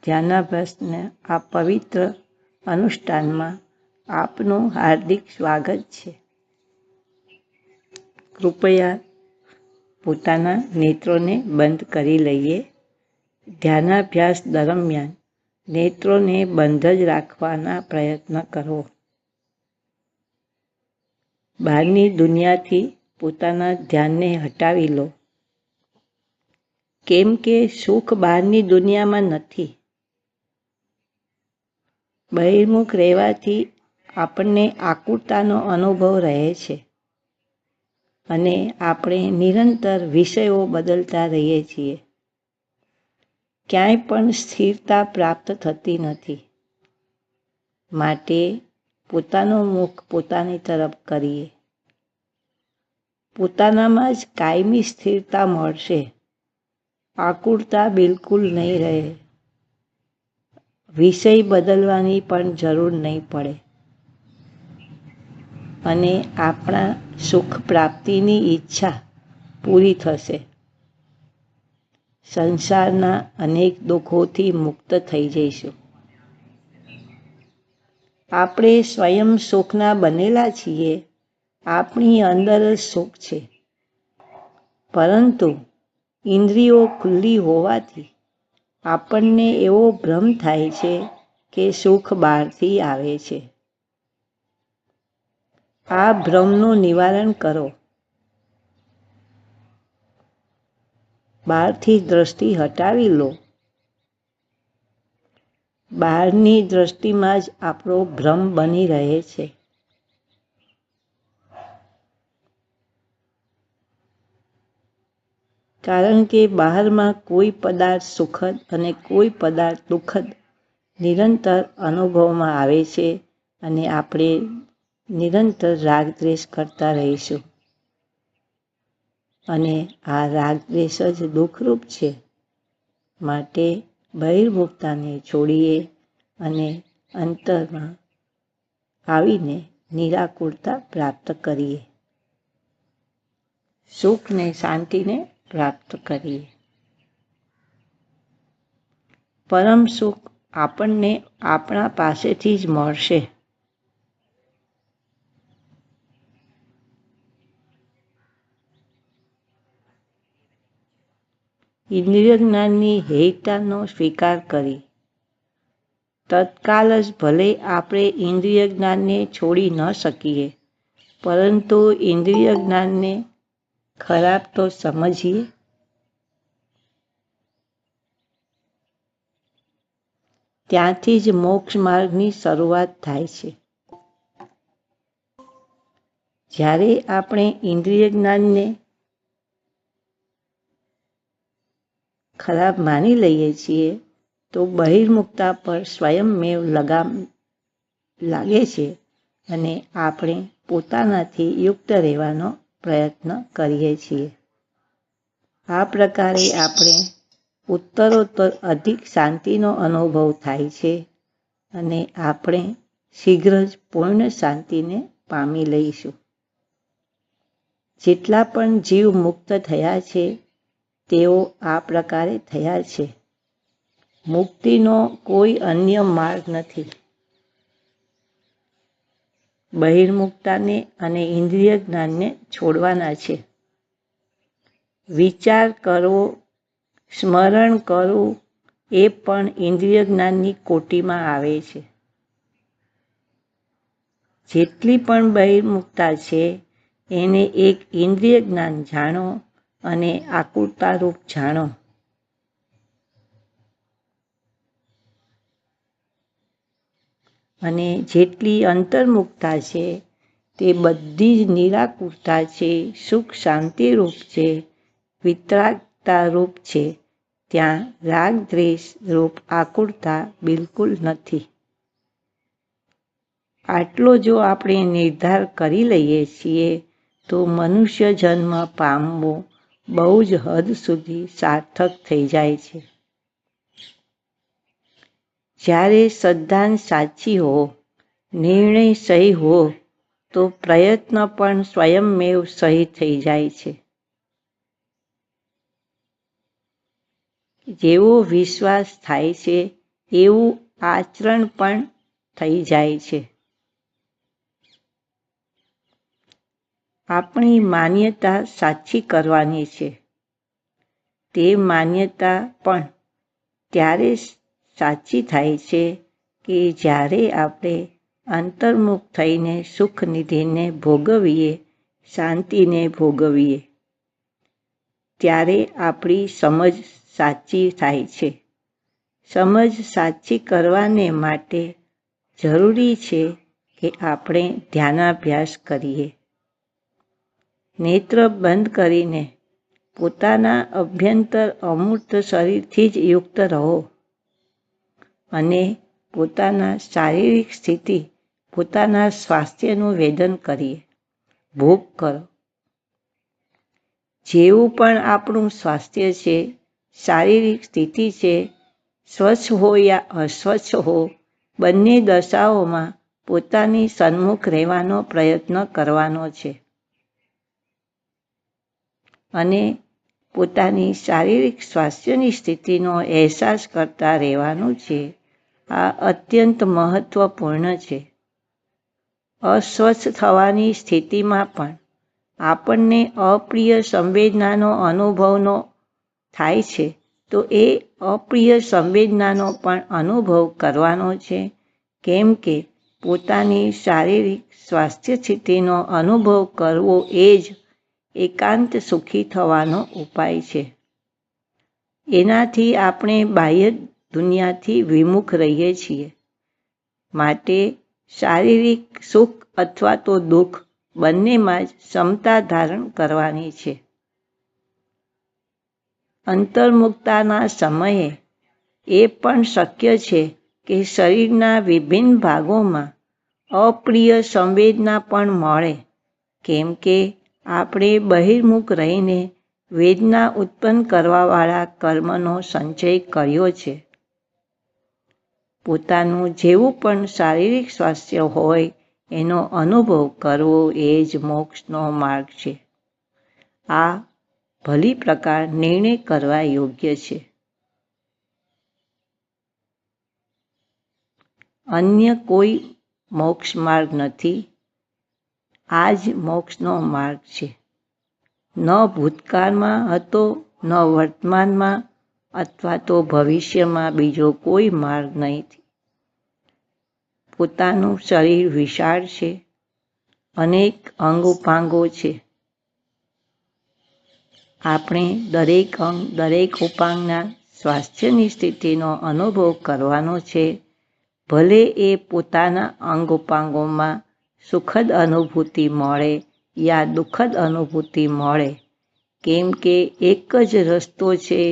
ધ્યાનાભ્યાસના આ પવિત્ર અનુષ્ઠાનમાં આપનું હાર્દિક સ્વાગત છે. કૃપયા પોતાના નેત્રોને બંધ કરી લઈએ. ધ્યાનાભ્યાસ દરમિયાન નેત્રોને બંધ જ રાખવાના પ્રયત્ન કરો. બહારની દુનિયાથી પોતાના ધ્યાનને હટાવી લો, કેમ કે સુખ બહારની દુનિયામાં નથી. બહિર્મુખ રહેવાથી આપણને આકુરતાનો અનુભવ રહે છે અને આપણે નિરંતર વિષયો બદલતા રહીએ છીએ. ક્યાંય પણ સ્થિરતા પ્રાપ્ત થતી નથી. માટે પોતાનું મુખ પોતાની તરફ કરીએ. પોતાનામાં જ કાયમી સ્થિરતા મળશે. આકુરતા બિલકુલ નહીં રહે. વિષય બદલવાની પણ જરૂર નહીં પડે અને આપણા સુખ પ્રાપ્તિની ઈચ્છા પૂરી થશે. સંસારના અનેક દુઃખોથી મુક્ત થઈ જઈશું. આપણે સ્વયં સુખના બનેલા છીએ. આપણી અંદર જ સુખ છે, પરંતુ ઇન્દ્રિયો ખુલ્લી હોવાથી આપણને એવો ભ્રમ થાય છે કે સુખ બહારથી આવે છે. આ ભ્રમનું નિવારણ કરો. બહારથી દ્રષ્ટિ હટાવી લો. બહારની દ્રષ્ટિમાં જ આપણો ભ્રમ બની રહે છે. કારણ કે બહારમાં કોઈ પદાર્થ સુખદ અને કોઈ પદાર્થ દુઃખદ નિરંતર અનુભવમાં આવે છે અને આપણે નિરંતર રાગદ્વેષ કરતા રહીશું. અને આ રાગદ્વેષ જ દુઃખરૂપ છે. માટે બહિર્મુખતાને છોડીએ અને અંતરમાં આવીને નિરાકુરતા પ્રાપ્ત કરીએ. સુખ ને શાંતિને પ્રાપ્ત કરીએ. પરમ સુખ આપણને આપણા પાસેથી જ મળશે. ઇન્દ્રિય જ્ઞાનની હેયતાનો સ્વીકાર કરી. તત્કાલ જ ભલે આપણે ઇન્દ્રિય જ્ઞાનને છોડી ન શકીએ, પરંતુ ઇન્દ્રિય જ્ઞાનને ખરાબ તો સમજીએ. ત્યાંથી જ મોક્ષ માર્ગની શરૂઆત થાય છે. જ્યારે આપણે ઇન્દ્રિય જ્ઞાનને ખરાબ માની લઈએ છીએ તો બહિર્મુખતા પર સ્વયંમેવ લગામ લાગે છે અને આપણે પોતાનાથી યુક્ત રહેવાનો પ્રયત્ન કરીએ છીએ. આ પ્રકારે આપણે ઉત્તરોત્તર અધિક શાંતિનો અનુભવ થાય છે અને આપણે શીઘ્ર જ પૂર્ણ શાંતિને પામી લઈશું. જેટલા પણ જીવ મુક્ત થયા છે તેઓ આ પ્રકારે થયા છે. મુક્તિનો કોઈ અન્ય માર્ગ નથી. બહિર્મુખતાને અને ઇન્દ્રિય જ્ઞાનને છોડવાના છે. વિચાર કરવો, સ્મરણ કરવું એ પણ ઇન્દ્રિય જ્ઞાનની કોટીમાં આવે છે. જેટલી પણ બહિર્મુખતા છે એને એક ઇન્દ્રિય જ્ઞાન જાણો અને આકુરતારૂપ જાણો. અને જેટલી અંતર્મુખતા છે તે બધી જ નિરાકુરતા છે, સુખ શાંતિરૂપ છે, વિતરાગતારૂપ છે. ત્યાં રાગ દ્વેષ રૂપ આકુરતા બિલકુલ નથી. આટલો જો આપણે નિર્ધાર કરી લઈએ છીએ તો મનુષ્ય જન્મ પામવો બહુ જ હદ સુધી સાર્થક થઈ જાય છે. જ્યારે શ્રદ્ધા સાચી હો, નિર્ણય સહી હો, તો પ્રયત્ન પણ સ્વયંમેવ સહી થઈ જાય છે. જેવો વિશ્વાસ થાય છે એવું આચરણ પણ થઈ જાય છે. આપણી માન્યતા સાચી કરવાની છે. તે માન્યતા પણ ત્યારે સાચી થાય છે કે જ્યારે આપણે અંતર્મુખ થઈને સુખનિધિને ભોગવીએ, શાંતિને ભોગવીએ, ત્યારે આપણી સમજ સાચી થાય છે. સમજ સાચી કરવાને માટે જરૂરી છે કે આપણે ધ્યાનાભ્યાસ કરીએ. નેત્ર બંધ કરીને પોતાના અભ્યંતર અમૂર્ત શરીરથી જ યુક્ત રહો અને પોતાના શારીરિક સ્થિતિ, પોતાના સ્વાસ્થ્યનું વેદન કરીએ, ભોગ કરો. જેવું પણ આપણું સ્વાસ્થ્ય છે, શારીરિક સ્થિતિ છે, સ્વચ્છ હો યા અસ્વચ્છ હો, બંને દશાઓમાં પોતાની સન્મુખ રહેવાનો પ્રયત્ન કરવાનો છે અને પોતાની શારીરિક સ્વાસ્થ્યની સ્થિતિનો અહેસાસ કરતા રહેવાનું છે. આ અત્યંત મહત્વપૂર્ણ છે. અસ્વચ્છ થવાની સ્થિતિમાં પણ આપણને અપ્રિય સંવેદનાનો અનુભવનો થાય છે, તો એ અપ્રિય સંવેદનાનો પણ અનુભવ કરવાનો છે, કેમ કે પોતાની શારીરિક સ્વાસ્થ્ય સ્થિતિનો અનુભવ કરવો એ જ એકાંત સુખી થવાનો ઉપાય છે. એનાથી આપણે બાહ્ય દુનિયાથી વિમુખ રહીએ છીએ. માટે શારીરિક સુખ અથવા તો દુઃખ બંનેમાં જ ક્ષમતા ધારણ કરવાની છે. અંતર્મુક્તાના સમયે એ પણ શક્ય છે કે શરીરના વિભિન્ન ભાગોમાં અપ્રિય સંવેદના પણ મળે, કેમ કે આપણે બહિર્મુખ રહીને વેદના ઉત્પન્ન કરવાવાળા કર્મનો સંચય કર્યો છે. પોતાનું જેવું પણ શારીરિક સ્વાસ્થ્ય હોય એનો અનુભવ કરવો એ જ મોક્ષનો માર્ગ છે. આ ભલી પ્રકાર નિર્ણય કરવા યોગ્ય છે. અન્ય કોઈ મોક્ષ માર્ગ નથી. આ જ મોક્ષનો માર્ગ છે. ન ભૂતકાળમાં હતો, ન વર્તમાનમાં અથવા તો ભવિષ્યમાં બીજો કોઈ માર્ગ નથી. પોતાનું શરીર વિશાળ છે, અનેક અંગોપાંગો છે. આપણે દરેક અંગ, દરેક ઉપાંગના સ્વાસ્થ્યની સ્થિતિનો અનુભવ કરવાનો છે. ભલે એ પોતાના અંગોપાંગોમાં સુખદ અનુભૂતિ મળે યા દુઃખદ અનુભૂતિ મળે, કેમ કે એક જ રસ્તો છે.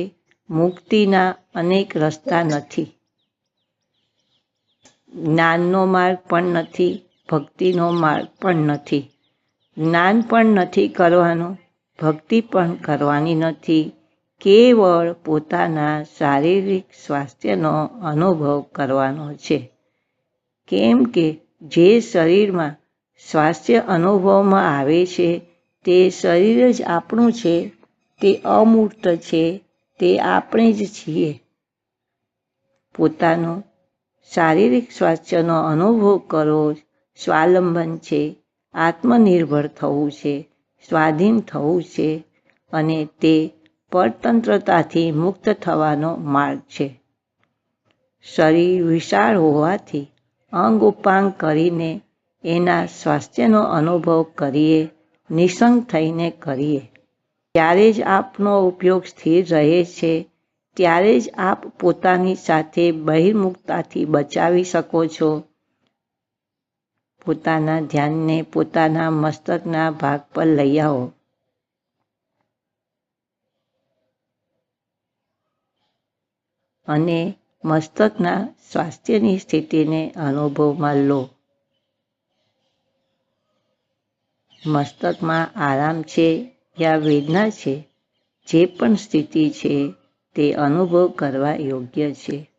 મુક્તિના અનેક રસ્તા નથી. જ્ઞાનનો માર્ગ પણ નથી, ભક્તિનો માર્ગ પણ નથી. જ્ઞાન પણ નથી કરવાનું, ભક્તિ પણ કરવાની નથી. કેવળ પોતાના શારીરિક સ્વાસ્થ્યનો અનુભવ કરવાનો છે. કેમ કે જે શરીરમાં સ્વાસ્થ્ય અનુભવમાં આવે છે, તે શરીર જ આપણું છે, તે અમૂર્ત છે, તે આપણે જ છીએ. પોતાનું શારીરિક સ્વાસ્થ્યનો અનુભવ કરવો સ્વાવલંબન છે, આત્મનિર્ભર થવું છે, સ્વાધીન થવું છે અને તે પરતંત્રતાથી મુક્ત થવાનો માર્ગ છે. શરીર વિશાળ હોવાથી અંગ ઉપાંગ કરીને એના સ્વાસ્થ્યનો અનુભવ કરીએ, નિઃસંગ થઈને કરીએ. ત્યારે જ આપનો ઉપયોગ સ્થિર રહે છે. ત્યારે જ આપ પોતાની સાથે બહિર્મુખતાથી બચાવી શકો છો. પોતાના ધ્યાનને પોતાના મસ્તકના ભાગ પર લઈ આવો. અને મસ્તકના સ્વાસ્થ્યની સ્થિતિને અનુભવમાં લો. મસ્તકમાં આરામ છે યા વેદના છે, જે પણ સ્થિતિ છે તે અનુભવ કરવા યોગ્ય છે.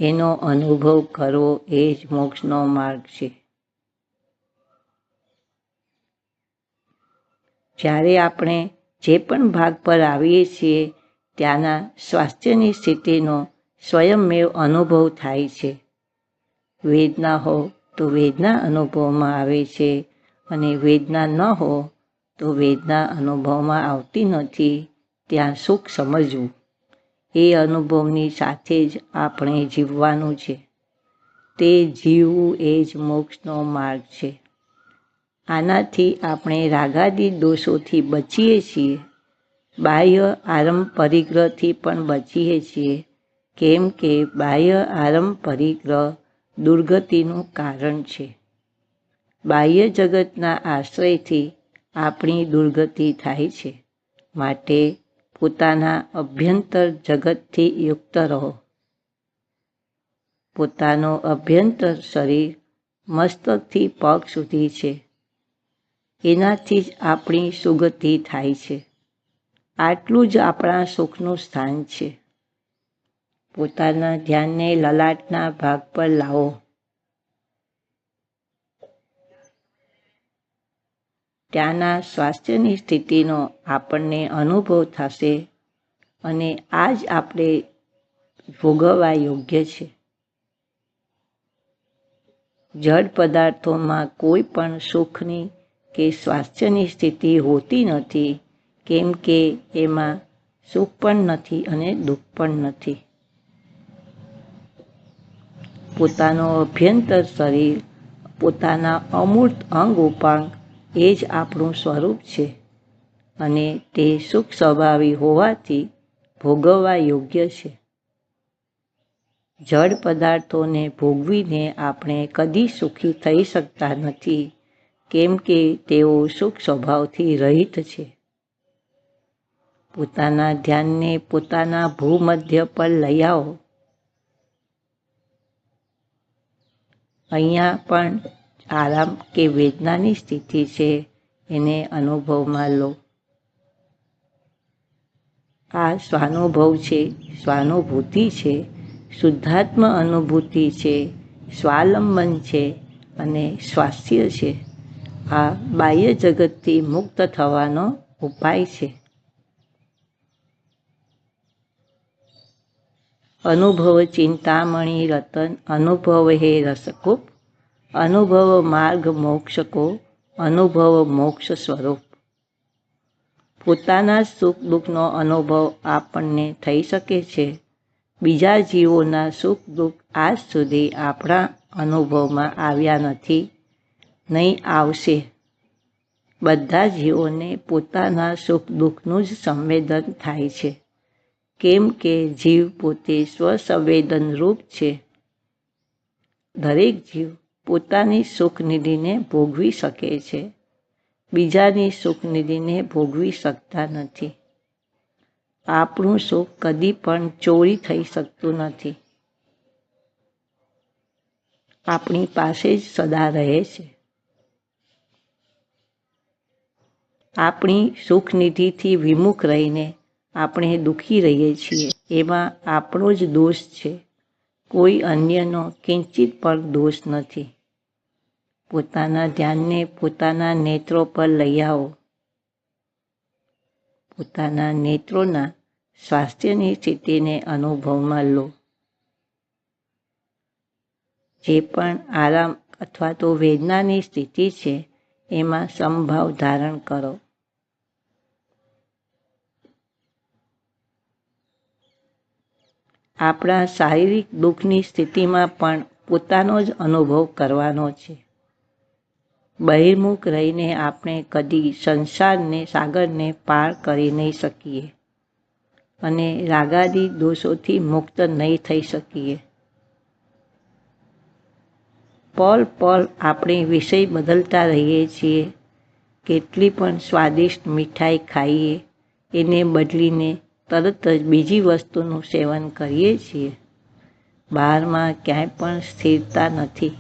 એનો અનુભવ કરવો એ જ મોક્ષનો માર્ગ છે. જ્યારે આપણે જે પણ ભાગ પર આવીએ છીએ ત્યાંના સ્વાસ્થ્યની સ્થિતિનો સ્વયંમેવ અનુભવ થાય છે. વેદના હો તો વેદના અનુભવમાં આવે છે, અને વેદના ન હો તો વેદના અનુભવમાં આવતી નથી. ત્યાં સુખ સમજવું, એ અનુભવની સાથે જ આપણે જીવવાનું છે. તે જીવવું એ જ મોક્ષનો માર્ગ છે. આનાથી આપણે રાગાદી દોષોથી બચીએ છીએ. બાહ્ય આરંભ પરિગ્રહથી પણ બચીએ છીએ, કેમ કે બાહ્ય આરંભ પરિગ્રહ દુર્ગતિનું કારણ છે. બાહ્ય જગતના આશ્રયથી આપણી દુર્ગતિ થાય છે. માટે પોતાના અભ્યંતર જગતથી યુક્ત રહો. પોતાનો અભ્યંતર શરીર મસ્તકથી પગ સુધી છે. એનાથી જ આપણી સુગતિ થાય છે. આટલું જ આપણા સુખનું સ્થાન છે. પોતાના ધ્યાનને લલાટના ભાગ પર લાવો. ત્યાંના સ્વાસ્થ્યની સ્થિતિનો આપણને અનુભવ થશે, અને આ જ આપણે ભોગવવા યોગ્ય છે. જડ પદાર્થોમાં કોઈ પણ સુખની કે સ્વાસ્થ્યની સ્થિતિ હોતી નથી, કેમ કે એમાં સુખ પણ નથી અને દુઃખ પણ નથી. પોતાનો અભ્યંતર શરીર, પોતાના અમૂર્ત અંગ ઉપાંગ એ જ આપણું સ્વરૂપ છે, અને તે સુખ સ્વભાવી હોવાથી ભોગવવા યોગ્ય છે. જડ પદાર્થોને ભોગવીને આપણે કદી સુખી થઈ શકતા નથી, કેમ કે તેઓ સુખ સ્વભાવથી રહિત છે. પોતાના ધ્યાનને પોતાના ભૂમધ્ય પર લઈ આવો. અહીંયા પણ આરામ કે વેદનાની સ્થિતિ છે, એને અનુભવમાં લો. આ સ્વાનુભવ છે, સ્વાનુભૂતિ છે, શુદ્ધાત્મ અનુભૂતિ છે, સ્વાલંબન છે અને સ્વાસ્થ્ય છે. આ બાહ્ય જગતથી મુક્ત થવાનો ઉપાય છે. અનુભવ ચિંતામણી રતન, અનુભવ હે રસકૂપ, અનુભવ માર્ગ મોક્ષ કો, અનુભવ મોક્ષ સ્વરૂપ. પોતાના સુખ દુઃખનો અનુભવ આપણને થઈ શકે છે. બીજા જીવોના સુખ દુઃખ આજ સુધી આપણા અનુભવમાં આવ્યા નથી, નહીં આવશે. બધા જીવોને પોતાના સુખ દુઃખનું જ સંવેદન થાય છે, કેમ કે જીવ પોતે સ્વસંવેદનરૂપ છે. દરેક જીવ પોતાની સુખનિધિને ભોગવી શકે છે, બીજાની સુખનિધિને ભોગવી શકતા નથી. આપણું સુખ કદી પણ ચોરી થઈ શકતું નથી. આપણી પાસે જ સદા રહે છે. આપણી સુખનિધિથી વિમુખ રહીને આપણે દુઃખી રહીએ છીએ, એમાં આપણો જ દોષ છે. કોઈ અન્યનો કિંચિત પણ દોષ નથી. પોતાના ધ્યાનને પોતાના નેત્રો પર લઈ આવો. પોતાના નેત્રોના સ્વાસ્થ્યની સ્થિતિને અનુભવમાં લો. જે પણ આરામ અથવા તો વેદનાની સ્થિતિ છે, એમાં સમભાવ ધારણ કરો. આપણા શારીરિક દુઃખની સ્થિતિમાં પણ પોતાનો જ અનુભવ કરવાનો છે. બહિર્મુખ રહીને આપણે કદી સંસારને સાગરને પાર કરી નહીં શકીએ, અને રાગાદી દોષોથી મુક્ત નહીં થઈ શકીએ. પલ પલ આપણે વિષય બદલતા રહીએ છીએ. કેટલી પણ સ્વાદિષ્ટ મીઠાઈ ખાઈએ, એને બદલીને તરત જ બીજી વસ્તુનું સેવન કરીએ છીએ. બહારમાં ક્યાંય પણ સ્થિરતા નથી.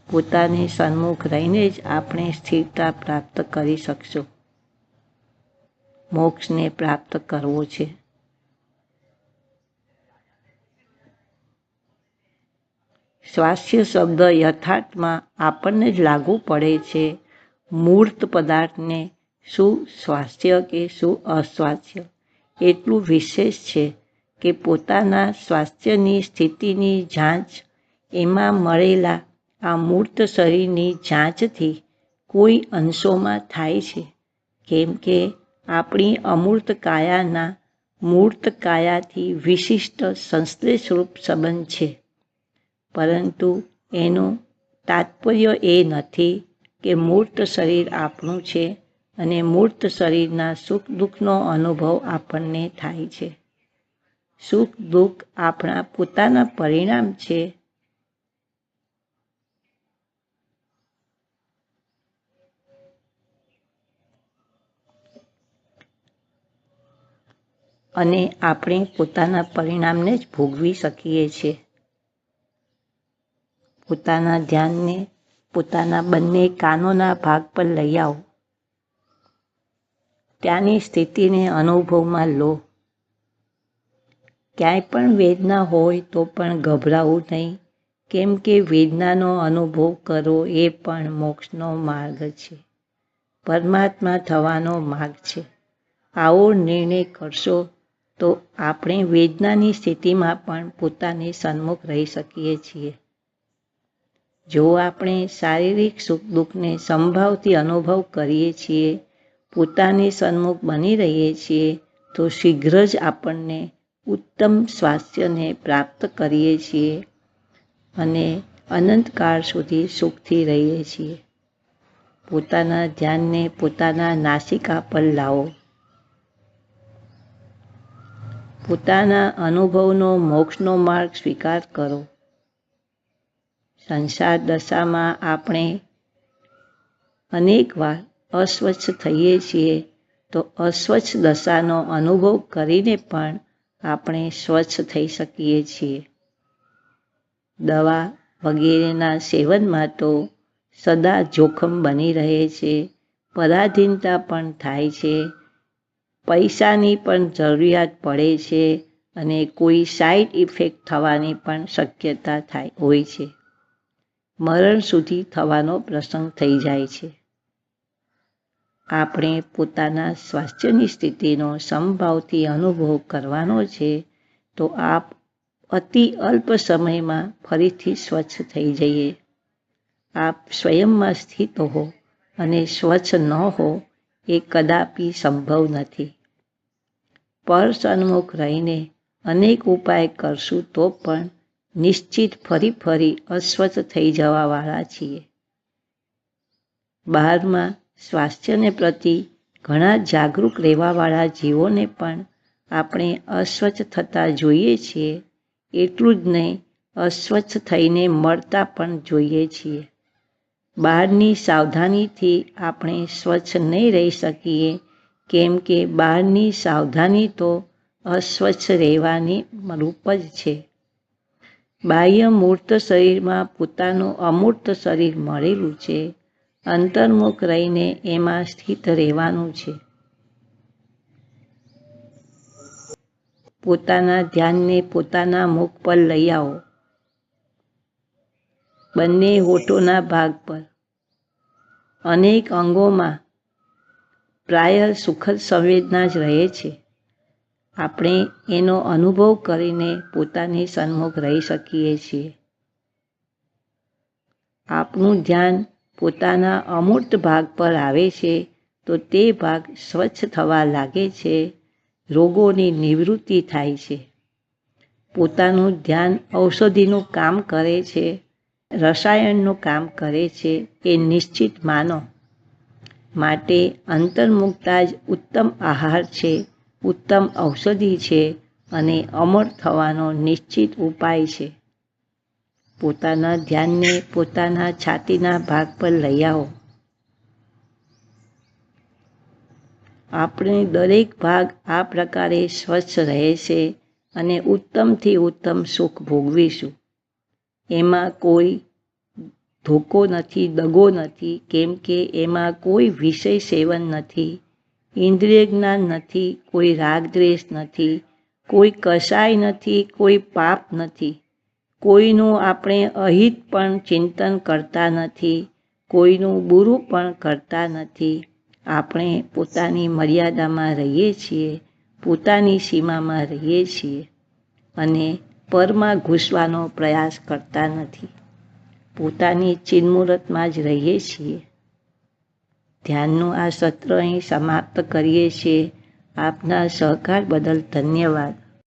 પોતાની સન્મુખ રહીને જ આપણે સ્થિરતા પ્રાપ્ત કરી શકશું. મોક્ષને પ્રાપ્ત કરવો છે. સ્વાસ્થ્ય શબ્દ યથાર્થમાં આપણને જ લાગુ પડે છે. મૂર્ત પદાર્થને શું સ્વાસ્થ્ય કે શું અસ્વાસ્થ્ય એટલું વિશેષ છે કે પોતાના સ્વાસ્થ્યની સ્થિતિની જાંચ એમાં મળેલા આ મૂર્ત શરીરની જાંચથી કોઈ અંશોમાં થાય છે, કેમ કે આપણી અમૂર્ત કાયાના મૂર્ત કાયાથી વિશિષ્ટ સંશ્લેષરૂપ સંબંધ છે. પરંતુ એનું તાત્પર્ય એ નથી કે મૂર્ત શરીર આપણું છે અને મૂર્ત શરીરના સુખ દુઃખનો અનુભવ આપણને થાય છે. સુખ દુઃખ આપણા પોતાના પરિણામ છે. અને આપણે પોતાના પરિણામને જ ભોગવી શકીએ છીએ. પોતાના ધ્યાનને પોતાના બંને કાનોના ભાગ પર લઈ આવો. ત્યાંની સ્થિતિને અનુભવમાં લો. ક્યાંય પણ વેદના હોય તો પણ ગભરાવું નહીં, કેમ કે વેદનાનો અનુભવ કરવો એ પણ મોક્ષનો માર્ગ છે, પરમાત્મા થવાનો માર્ગ છે. આવો નિર્ણય કરશો તો આપણે વેદનાની સ્થિતિમાં પણ પોતાની સન્મુખ રહી શકીએ છીએ. જો આપણે શારીરિક સુખ દુઃખને સંભાવથી અનુભવ કરીએ છીએ, પોતાની સન્મુખ બની રહીએ છીએ, તો શીઘ્ર જ આપણને ઉત્તમ સ્વાસ્થ્યને પ્રાપ્ત કરીએ છીએ અને અનંતકાળ સુધી સુખથી રહીએ છીએ. પોતાના ધ્યાનને પોતાના નાસિકા પર લાવો. પોતાના અનુભવનો મોક્ષનો માર્ગ સ્વીકાર કરો. સંસાર દશામાં આપણે અનેકવાર અસ્વચ્છ થઈએ છીએ, તો અસ્વચ્છ દશાનો અનુભવ કરીને પણ આપણે સ્વચ્છ થઈ શકીએ છીએ. દવા વગેરેના સેવનમાં તો સદા જોખમ બની રહે છે, પરાધીનતા પણ થાય છે, પૈસાની પણ જરૂરિયાત પડે છે અને કોઈ સાઈડ ઇફેક્ટ થવાની પણ શક્યતા હોય છે. મરણ સુધી થવાનો પ્રસંગ થઈ જાય છે. આપણે પોતાના સ્વાસ્થ્યની સ્થિતિનો સમભાવથી અનુભવ કરવાનો છે, તો આપ અતિ અલ્પ સમયમાં ફરીથી સ્વચ્છ થઈ જઈએ. આપ સ્વયંમાં સ્થિત હો અને સ્વચ્છ ન હો એ કદાપી સંભવ નથી. પર સન્મુખ રહીને અનેક ઉપાય કરશું તો પણ નિશ્ચિત ફરી અસ્વચ્છ થઈ જવાવાળા છીએ. બહારમાં સ્વાસ્થ્યને પ્રતિ ઘણા જાગૃત રહેવાવાળા જીવોને પણ આપણે અસ્વચ્છ થતા જોઈએ છીએ. એટલું જ નહીં, અસ્વચ્છ થઈને મળતા પણ જોઈએ છીએ. બહારની સાવધાનીથી આપણે સ્વચ્છ નહીં રહી શકીએ, કેમ કે બહારની સાવધાની તો અસ્વચ્છ રહેવાની રૂપ જ છે. બાહ્ય મૂર્ત શરીરમાં પોતાનું અમૂર્ત શરીર મળેલું છે. અંતર્મુખ રહીને એમાં સ્થિત રહેવાનું છે. પોતાના ધ્યાનને પોતાના મુખ પર લઈ આવો. બંને હોઠોના ભાગ પર. અનેક અંગોમાં પ્રાય સુખદ સંવેદના જ રહે છે. આપણે એનો અનુભવ કરીને પોતાની સન્મુખ રહી શકીએ છીએ. આપણું ધ્યાન પોતાના અમૂર્ત ભાગ પર આવે છે, તો તે ભાગ સ્વચ્છ થવા લાગે છે, રોગોની નિવૃત્તિ થાય છે. પોતાનું ધ્યાન ઔષધિનું કામ કરે છે, રસાયણનું કામ કરે છે એ નિશ્ચિત માનો. માટે અંતર્મુખતા જ ઉત્તમ આહાર છે, ઉત્તમ ઔષધિ છે અને અમર થવાનો નિશ્ચિત ઉપાય છે. પોતાના ધ્યાનને પોતાના છાતીના ભાગ પર લઈ આવો. આપણે દરેક ભાગ આ પ્રકારે સ્વચ્છ રહે છે અને ઉત્તમથી ઉત્તમ સુખ ભોગવીશું. એમાં કોઈ ધોકો નથી, દગો નથી, કેમ કે એમાં કોઈ વિષય સેવન નથી, ઇન્દ્રિય જ્ઞાન નથી, કોઈ રાગ દ્વેષ નથી, કોઈ કસાય નથી, કોઈ પાપ નથી, કોઈનું આપણે અહિત પણ ચિંતન કરતા નથી, કોઈનું બુરું પણ કરતા નથી. આપણે પોતાની મર્યાદામાં રહીએ છીએ, પોતાની સીમામાં રહીએ છીએ અને પરમાં ઘૂસવાનો પ્રયાસ કરતા નથી. પોતાની ચિન્મુહૂર્તમાં જ રહીએ છીએ. ધ્યાનનું આ સત્ર અહીં સમાપ્ત કરીએ છીએ. આપના સહકાર બદલ ધન્યવાદ.